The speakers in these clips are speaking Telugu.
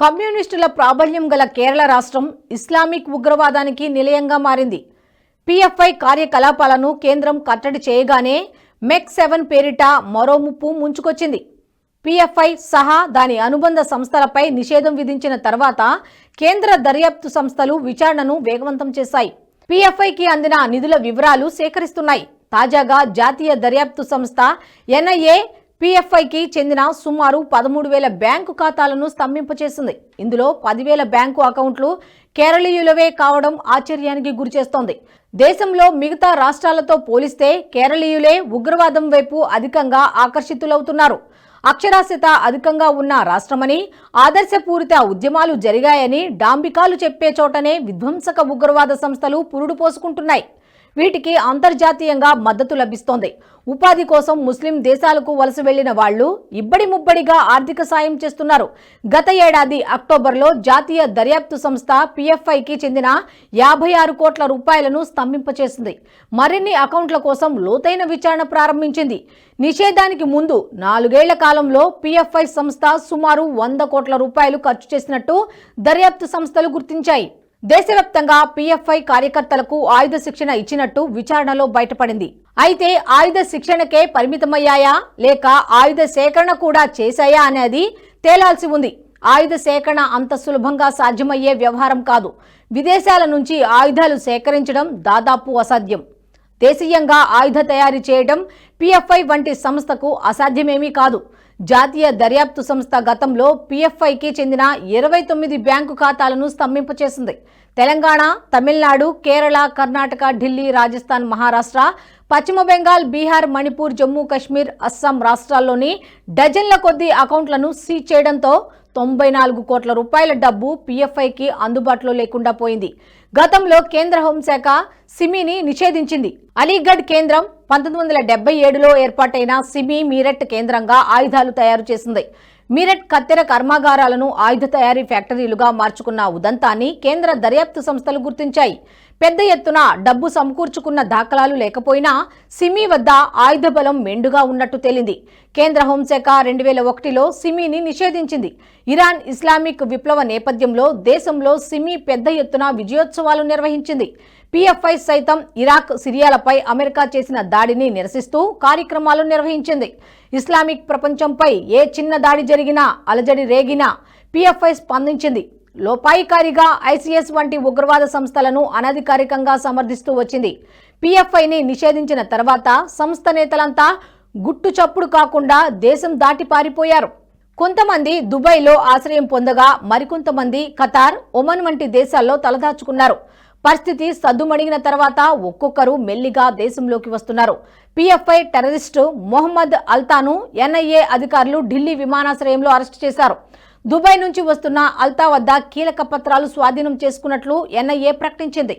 కమ్యూనిస్టుల ప్రాబల్యం గల కేరళ రాష్ట్రం ఇస్లామిక్ ఉగ్రవాదానికి నిలయంగా మారింది. పిఎఫ్ఐ కార్యకలాపాలను కేంద్రం కట్టడి చేయగానే MEC-7 పేరిట మరో ముప్పు ముంచుకొచ్చింది. పిఎఫ్ఐ సహా దాని అనుబంధ సంస్థలపై నిషేధం విధించిన తర్వాత కేంద్ర దర్యాప్తు సంస్థలు విచారణను వేగవంతం చేశాయి. పిఎఫ్ఐకి అందిన నిధుల వివరాలు సేకరిస్తున్నాయి. తాజాగా జాతీయ దర్యాప్తు సంస్థ NIA పిఎఫ్ఐకి చెందిన సుమారు 13,000 బ్యాంకు ఖాతాలను స్తంభింపచేసింది. ఇందులో 10,000 బ్యాంకు అకౌంట్లు కేరళీయులవే కావడం ఆశ్చర్యానికి గురిచేస్తోంది. దేశంలో మిగతా రాష్ట్రాలతో పోలిస్తే కేరళీయులే ఉగ్రవాదం వైపు అధికంగా ఆకర్షితులవుతున్నారు. అక్షరాస్యత అధికంగా ఉన్న రాష్ట్రమని, ఆదర్శపూరిత ఉద్యమాలు జరిగాయని డాంబికాలు చెప్పే చోటనే విధ్వంసక ఉగ్రవాద సంస్థలు పురుడు పోసుకుంటున్నాయి. వీటికి అంతర్జాతీయంగా మద్దతు లభిస్తోంది. ఉపాధి కోసం ముస్లిం దేశాలకు వలస వెళ్లిన వాళ్లు ఇబ్బడి ముబ్బడిగా ఆర్థిక సాయం చేస్తున్నారు. గత ఏడాది అక్టోబర్లో జాతీయ దర్యాప్తు సంస్థ పిఎఫ్ఐకి చెందిన 56 కోట్ల రూపాయలను స్తంభింపచేసింది. మరిన్ని అకౌంట్ల కోసం లోతైన విచారణ ప్రారంభించింది. నిషేధానికి ముందు 4 ఏళ్ల కాలంలో పిఎఫ్ఐ సంస్థ సుమారు 100 కోట్ల రూపాయలు ఖర్చు చేసినట్టు దర్యాప్తు సంస్థలు గుర్తించాయి. దేశవ్యాప్తంగా పిఎఫ్ఐ కార్యకర్తలకు ఆయుధ శిక్షణ ఇచ్చినట్టు విచారణలో బయటపడింది. అయితే ఆయుధ శిక్షణకే పరిమితమయ్యాయా లేక ఆయుధ సేకరణ కూడా చేశాయా అనేది తేలాల్సి ఉంది. ఆయుధ సేకరణ అంత సులభంగా సాధ్యమయ్యే వ్యవహారం కాదు. విదేశాల నుంచి ఆయుధాలు సేకరించడం దాదాపు అసాధ్యం. దేశీయంగా ఆయుధ తయారీ చేయడం పిఎఫ్ఐ వంటి సంస్థకు అసాధ్యమేమీ కాదు. జాతీయ దర్యాప్తు సంస్థ గతంలో పిఎఫ్ఐకి చెందిన 29 బ్యాంకు ఖాతాలను స్తంభింపచేసింది. తెలంగాణ, తమిళనాడు, కేరళ, కర్ణాటక, ఢిల్లీ, రాజస్థాన్, మహారాష్ట్ర, పశ్చిమ బెంగాల్, బీహార్, మణిపూర్, జమ్మూ కశ్మీర్, అస్సాం రాష్ట్రాల్లోని డజన్ల కొద్దీ అకౌంట్లను సీజ్ చేయడంతో 94 కోట్ల రూపాయల డబ్బు పిఎఫ్ఐకి అందుబాటులో లేకుండా పోయింది. గతంలో కేంద్ర హోంశాఖ సిమిని నిషేధించింది. అలీగఢ్ కేంద్రం 1977లో ఏర్పాటైన సిమి మీరట్ కేంద్రంగా ఆయుధాలు తయారు చేసింది. మీరట్ కత్తెర కర్మాగారాలను ఆయుధ తయారీ ఫ్యాక్టరీలుగా మార్చుకున్న ఉదంతాన్ని కేంద్ర దర్యాప్తు సంస్థలు గుర్తించాయి. పెద్ద ఎత్తున డబ్బు సమకూర్చుకున్న దాఖలాలు లేకపోయినా సిమి వద్ద ఆయుధ బలం మెండుగా ఉన్నట్టు తేలింది. కేంద్ర హోంశాఖ 2001లో సిమిని నిషేధించింది. ఇరాన్ ఇస్లామిక్ విప్లవ నేపథ్యంలో దేశంలో సిమి పెద్ద ఎత్తున విజయోత్సవాలు నిర్వహించింది. పిఎఫ్ఐ సైతం ఇరాక్, సిరియాలపై అమెరికా చేసిన దాడిని నిరసిస్తూ కార్యక్రమాలు నిర్వహించింది. ఇస్లామిక్ ప్రపంచంపై ఏ చిన్న దాడి జరిగినా, అలజడి రేగినా పిఎఫ్ఐ స్పందించింది. లోపాయికారిగా ఐసిఎస్ వంటి ఉగ్రవాద సంస్థలను అనధికారికంగా సమర్థిస్తూ వచ్చింది. పిఎఫ్ఐని నిషేధించిన తర్వాత సంస్థ నేతలంతా గుట్టు చప్పుడు కాకుండా దేశం దాటి పారిపోయారు. కొంతమంది దుబాయ్లో ఆశ్రయం పొందగా మరికొంతమంది ఖతార్, ఒమన్ వంటి దేశాల్లో తలదాచుకున్నారు. పరిస్థితి సద్దుమణిగిన తర్వాత ఒక్కొక్కరు మెల్లిగా దేశంలోకి వస్తున్నారు. పిఎఫ్ఐ టెర్రరిస్టు మొహమ్మద్ అల్తాను NIA అధికారులు ఢిల్లీ విమానాశ్రయంలో అరెస్టు చేశారు. దుబాయ్ నుంచి వస్తున్న అల్తా వద్ద కీలక పత్రాలు స్వాధీనం చేసుకున్నట్లు NIA ప్రకటించింది.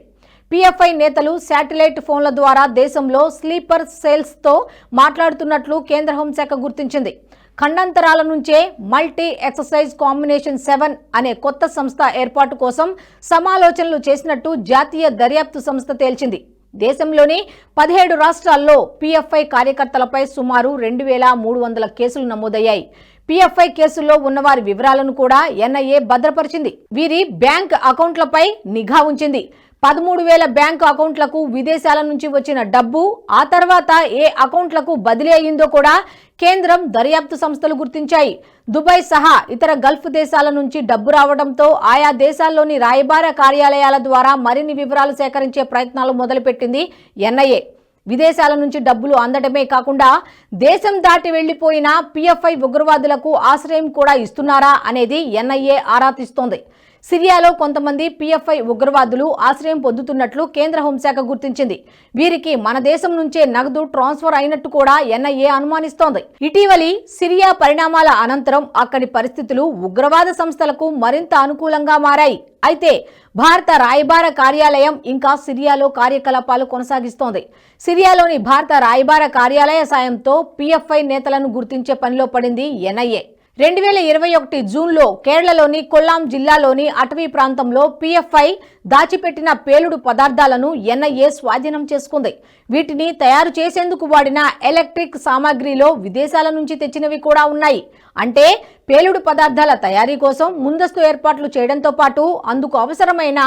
పిఎఫ్ఐ నేతలు శాటిలైట్ ఫోన్ల ద్వారా దేశంలో స్లీపర్ సెల్స్తో మాట్లాడుతున్నట్లు కేంద్ర హోంశాఖ గుర్తించింది. ఖండాంతరాల నుంచే మల్టీ ఎక్సర్సైజ్ కాంబినేషన్ 7 అనే కొత్త సంస్థ ఏర్పాటు కోసం సమాలోచనలు చేసినట్టు జాతీయ దర్యాప్తు సంస్థ తేల్చింది. దేశంలోని 17 రాష్ట్రాల్లో పిఎఫ్ఐ కార్యకర్తలపై సుమారు 2,300 కేసులు నమోదయ్యాయి. పిఎఫ్ఐ కేసుల్లో ఉన్నవారి వివరాలను కూడా NIA భద్రపరిచింది. వీరి బ్యాంక్ అకౌంట్లపై నిఘా ఉంచింది. 13,000 బ్యాంకు అకౌంట్లకు విదేశాల నుంచి వచ్చిన డబ్బు ఆ తర్వాత ఏ అకౌంట్లకు బదిలీ అయ్యిందో కూడా కేంద్రం దర్యాప్తు సంస్థలు గుర్తించాయి. దుబాయ్ సహా ఇతర గల్ఫ్ దేశాల నుంచి డబ్బు రావడంతో ఆయా దేశాల్లోని రాయబార కార్యాలయాల ద్వారా మరిన్ని వివరాలు సేకరించే ప్రయత్నాలు మొదలుపెట్టింది NIA. విదేశాల నుంచి డబ్బులు అందడమే కాకుండా దేశం దాటి వెళ్లిపోయిన పిఎఫ్ఐ ఉగ్రవాదులకు ఆశ్రయం కూడా ఇస్తున్నారా అనేది NIA ఆరా తీస్తోంది. సిరియాలో కొంతమంది పిఎఫ్ఐ ఉగ్రవాదులు ఆశ్రయం పొందుతున్నట్లు కేంద్ర హోంశాఖ గుర్తించింది. వీరికి మన దేశం నుంచే నగదు ట్రాన్స్ఫర్ అయినట్టు కూడా NIA అనుమానిస్తోంది. ఇటీవలి సిరియా పరిణామాల అనంతరం అక్కడి పరిస్థితులు ఉగ్రవాద సంస్థలకు మరింత అనుకూలంగా మారాయి. అయితే భారత రాయబార కార్యాలయం ఇంకా సిరియాలో కార్యకలాపాలు కొనసాగిస్తోంది. సిరియాలోని భారత రాయబార కార్యాలయ సాయంతో పిఎఫ్ఐ నేతలను గుర్తించే పనిలో పడింది NIA. 2021 జూన్లో కేరళలోని కొల్లాం జిల్లాలోని అటవీ ప్రాంతంలో పిఎఫ్ఐ దాచిపెట్టిన పేలుడు పదార్థాలను NIA స్వాధీనం చేసుకుంది. వీటిని తయారు చేసేందుకు వాడిన ఎలక్ట్రిక్ సామాగ్రిలో విదేశాల నుంచి తెచ్చినవి కూడా ఉన్నాయి. అంటే పేలుడు పదార్థాల తయారీ కోసం ముందస్తు ఏర్పాట్లు చేయడంతో పాటు అందుకు అవసరమైన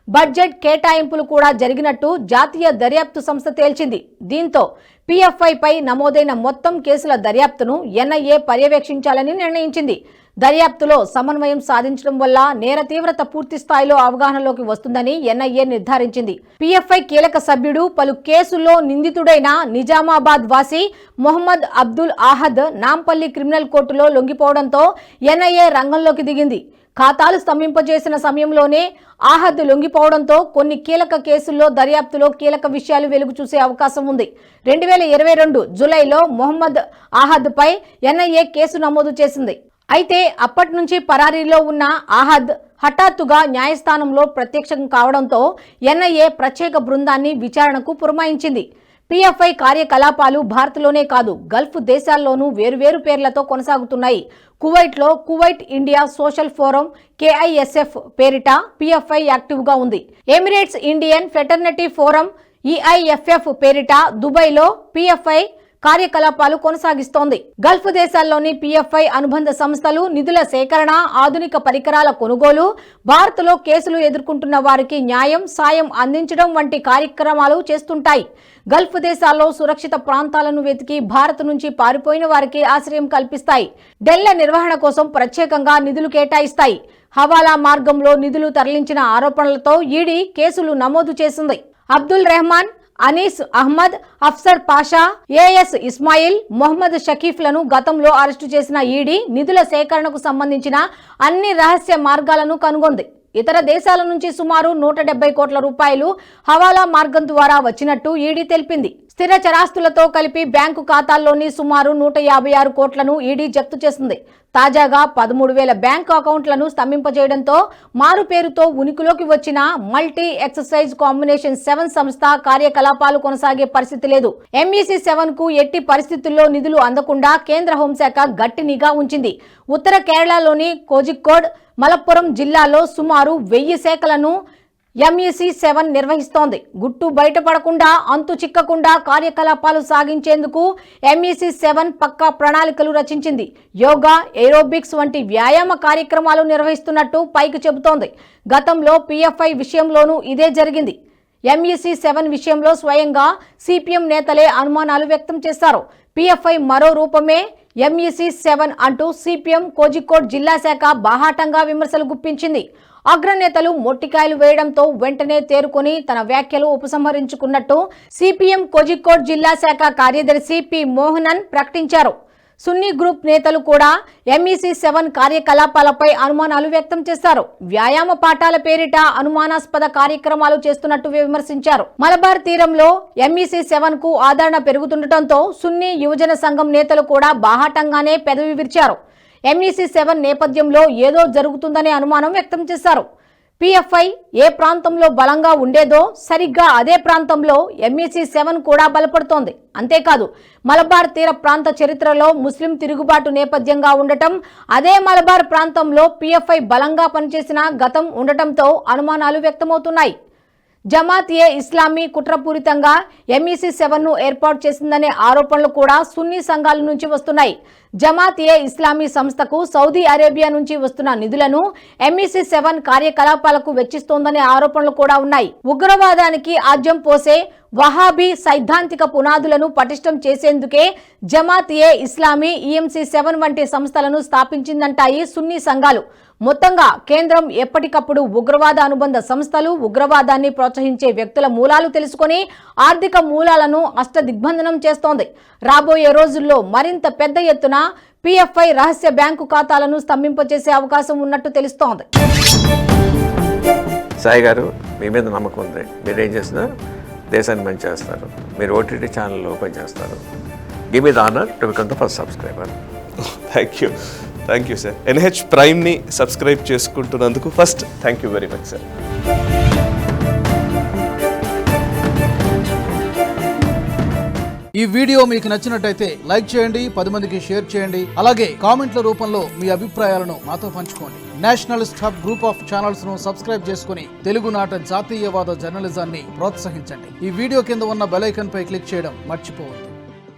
బడ్జెట్ కేటాయింపులు కూడా జరిగినట్టు జాతీయ దర్యాప్తు సంస్థ తేల్చింది. దీంతో PFIపై నమోదైన మొత్తం కేసుల దర్యాప్తును NIA పర్యవేక్షించాలని నిర్ణయించింది. దర్యాప్తులో సమన్వయం సాధించడం వల్ల నేర తీవ్రత పూర్తి స్థాయిలో అవగాహనలోకి వస్తుందని NIA నిర్ధారించింది. PFI కీలక సభ్యుడు, పలు కేసుల్లో నిందితుడైన నిజామాబాద్ వాసి మొహమ్మద్ అబ్దుల్ ఆహద్ నాంపల్లి క్రిమినల్ కోర్టులో లొంగిపోవడంతో NIA రంగంలోకి దిగింది. ఖాతాలు స్తంభింపజేసిన సమయంలోనే ఆహద్ లొంగిపోవడంతో కొన్ని కీలక కేసుల్లో దర్యాప్తులో కీలక విషయాలు వెలుగు చూసే అవకాశం ఉంది. 2022 జూలైలో మొహమ్మద్ ఆహద్ పై NIA కేసు నమోదు చేసింది. అయితే అప్పటి నుంచి పరారీలో ఉన్న ఆహద్ హఠాత్తుగా న్యాయస్థానంలో ప్రత్యక్షం కావడంతో NIA ప్రత్యేక బృందాన్ని విచారణకు పురమాయించింది. PFI కార్యకలాపాలు భారత్లోనే కాదు, గల్ఫ్ దేశాల్లోనూ వేరువేరు పేర్లతో కొనసాగుతున్నాయి. కువైట్లో Kuwait India social forum KISF పేరిట PFI యాక్టివ్గా ఉంది. Emirates Indian fraternity forum EIFF పేరిట దుబాయ్లో PFI కార్యకలాపాలు కొనసాగిస్తోంది. గల్ఫ్ దేశాల్లోని PFI అనుబంధ సంస్థలు నిధుల సేకరణ, ఆధునిక పరికరాల కొనుగోలు, భారత్లో కేసులు ఎదుర్కొంటున్న వారికి న్యాయం, సాయం అందించడం వంటి కార్యక్రమాలు చేస్తుంటాయి. గల్ఫ్ దేశాల్లో సురక్షిత ప్రాంతాలను వెతికి భారత్ నుంచి పారిపోయిన వారికి ఆశ్రయం కల్పిస్తాయి. డెల్ల నిర్వహణ కోసం ప్రత్యేకంగా నిధులు కేటాయిస్తాయి. హవాలా మార్గంలో నిధులు తరలించిన ఆరోపణలతో ఈడీ కేసులు నమోదు చేసింది. అబ్దుల్ రెహమాన్, అనీస్ అహ్మద్, అఫ్సర్ పాషా, AS ఇస్మాయిల్, మొహమ్మద్ షకీఫ్లను గతంలో అరెస్టు చేసిన ఈడీ నిధుల సేకరణకు సంబంధించిన అన్ని రహస్య మార్గాలను కనుగొంది. ఇతర దేశాల నుంచి సుమారు 170 కోట్ల రూపాయలు హవాలా మార్గం ద్వారా వచ్చినట్టు ఈడీ తెలిపింది. స్థిర చరాస్తులతో కలిపి బ్యాంకు ఖాతాల్లోని సుమారు 156 కోట్లను ఈడీ జప్తు చేసింది. తాజాగా 13,000 బ్యాంకు అకౌంట్లను స్తంభింపజేయడంతో మారు పేరుతో ఉనికిలోకి వచ్చిన మల్టీ ఎక్సర్సైజ్ కాంబినేషన్ 7 సంస్థ కార్యకలాపాలు కొనసాగే పరిస్థితి లేదు. MEC7 కు ఎట్టి పరిస్థితుల్లో నిధులు అందకుండా కేంద్ర హోంశాఖ గట్టి నిఘా ఉంచింది. ఉత్తర కేరళలోని కోజికోడ్, మలప్పురం జిల్లాలో సుమారు 1000 శాఖలను MEC7 నిర్వహిస్తోంది. గుట్టు బయటపడకుండా, అంతు చిక్కకుండా కార్యకలాపాలు సాగించేందుకు MEC7 పక్కా ప్రణాళికలు రచించింది. యోగా, ఏరోబిక్స్ వంటి వ్యాయామ కార్యక్రమాలు నిర్వహిస్తున్నట్టు పైకి చెబుతోంది. గతంలో PFI విషయంలోనూ ఇదే జరిగింది. MEC7 విషయంలో స్వయంగా CPM నేతలే అనుమానాలు వ్యక్తం చేశారు. PFI మరో రూపమే MEC7 అంటూ CPM కోజికోడ్ జిల్లా శాఖ బాహాటంగా విమర్శలు గుప్పించింది. అగ్రనేతలు మొట్టికాయలు వేయడంతో వెంటనే తేరుకొని తన వ్యాఖ్యలు ఉపసంహరించుకున్నట్టు CPM కోజికోడ్ జిల్లా శాఖ కార్యదర్శి P మోహనన్ ప్రకటించారు. సున్నీ గ్రూప్ నేతలు కూడా MEC7 కార్యకలాపాలపై అనుమానాలు వ్యక్తం చేశారు. వ్యాయామ పాఠాల పేరిట అనుమానాస్పద కార్యక్రమాలు చేస్తున్నట్టు విమర్శించారు. మలబార్ తీరంలో MEC7 కు ఆదరణ పెరుగుతుండటంతో సున్నీ యువజన సంఘం నేతలు కూడా బాహాటంగానే పెదవి విరిచారు. MEC7 నేపథ్యంలో ఏదో జరుగుతుందనే అనుమానం వ్యక్తం చేశారు. PFI ఏ ప్రాంతంలో బలంగా ఉండేదో సరిగ్గా అదే ప్రాంతంలో MEC7 కూడా బలపడుతోంది. అంతేకాదు, మలబార్ తీర ప్రాంత చరిత్రలో ముస్లిం తిరుగుబాటు నేపథ్యంగా ఉండటం, అదే మలబార్ ప్రాంతంలో PFI బలంగా పనిచేసిన గతం ఉండటంతో అనుమానాలు వ్యక్తమవుతున్నాయి. జమాత్-ఏ-ఇస్లామీ కుట్రపూరితంగా MEC7ను ఏర్పాటు చేసిందనే ఆరోపణలు కూడా సున్నీ సంఘాల నుంచి వస్తున్నాయి. జమాత్-ఏ-ఇస్లామీ సంస్థకు సౌదీ అరేబియా నుంచి వస్తున్న నిధులను MEC7 కార్యకలాపాలకు వెచ్చిస్తోందనే ఆరోపణలు కూడా ఉన్నాయి. ఉగ్రవాదానికి ఆజ్యం పోసే వహాబీ సైద్ధాంతిక పునాదులను పటిష్టం చేసేందుకే జమాత్-ఏ-ఇస్లామీ EMC7 వంటి సంస్థలను స్థాపించిందంటాయి సున్నీ సంఘాలు. మొత్తంగా కేంద్రం ఎప్పటికప్పుడు ఉగ్రవాద అనుబంధ సంస్థలు, ఉగ్రవాదాన్ని ప్రోత్సహించే వ్యక్తుల మూలాలు తెలుసుకొని ఆర్థిక మూలాలను అష్టదిగ్బంధనం చేస్తోంది. రాబోయే రోజుల్లో మరింత పెద్ద ఎత్తున PFI రహస్య బ్యాంకు ఖాతాలను స్తంభింపచేసే అవకాశం ఉన్నట్టు తెలుస్తోంది. సాయి గారు, మీ మీద నమ్మకం ఉంది. మీరేం చేస్తున్నారు? దేశాన్ని మంచి చేస్తారు. మీరు OTT ఛానల్ ఓపెన్ చేస్తారు. Give me the honour to become the first subscriber. Thank you sir. NH ప్రైమ్ని సబ్స్క్రైబ్ చేసుకుంటున్నందుకు first thank you very much sir. ఈ వీడియో మీకు నచ్చినట్టయితే లైక్ చేయండి, 10 మందికి షేర్ చేయండి. అలాగే కామెంట్ల రూపంలో మీ అభిప్రాయాలను మాతో పంచుకోండి. Nationalist hub group of channels ను సబ్స్క్రైబ్ చేసుకుని తెలుగునాట జాతీయవాద జర్నలిజాన్ని ప్రోత్సహించండి. ఈ వీడియో కింద ఉన్న బెల్ ఐకాన్ పై క్లిక్ చేయడం మర్చిపోవద్దు.